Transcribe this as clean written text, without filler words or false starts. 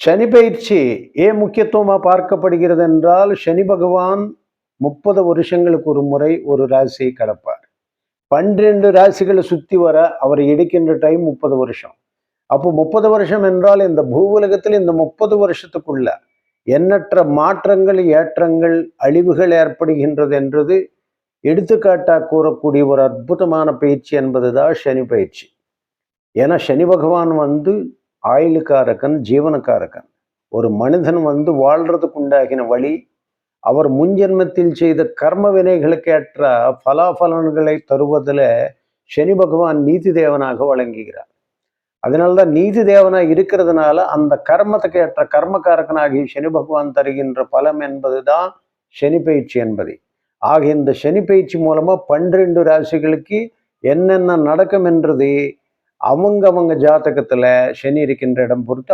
சனி பயிற்சி ஏன் முக்கியத்துவமா பார்க்கப்படுகிறது என்றால், சனி பகவான் 30 வருஷங்களுக்கு ஒரு முறை ஒரு ராசியை கடப்பார். 12 ராசிகளை சுத்தி வர அவர் எடுக்கின்ற டைம் 30 வருஷம். அப்போ 30 வருஷம் என்றால் இந்த பூவுலகத்தில் இந்த 30 வருஷத்துக்குள்ள எண்ணற்ற மாற்றங்கள், ஏற்றங்கள், அழிவுகள் ஏற்படுகின்றது என்றது எடுத்துக்காட்டாக கூறக்கூடிய ஒரு அற்புதமான பயிற்சி என்பதுதான் சனி பயிற்சி. ஏன்னா சனி பகவான் ஆயுளுக்காரகன், ஜீவனக்காரகன். ஒரு மனிதன் வாழ்றதுக்கு உண்டாகின வழி, அவர் முன்ஜென்மத்தில் செய்த கர்ம வினைகளுக்கு ஏற்ற பலாபலன்களை தருவதில் சனி பகவான் நீதி தேவனாக வழங்குகிறார். அதனால்தான் நீதி தேவனாக இருக்கிறதுனால அந்த கர்மத்துக்கு ஏற்ற கர்மக்காரகனாகி சனி பகவான் தருகின்ற பலம் என்பதுதான் சனி பயிற்சி என்பது. ஆக இந்த சனி பயிற்சி மூலமா 12 ராசிகளுக்கு என்னென்ன நடக்கும் என்றது அவங்க ஜாதகத்துல சனி இருக்கின்ற இடம் பொறுத்து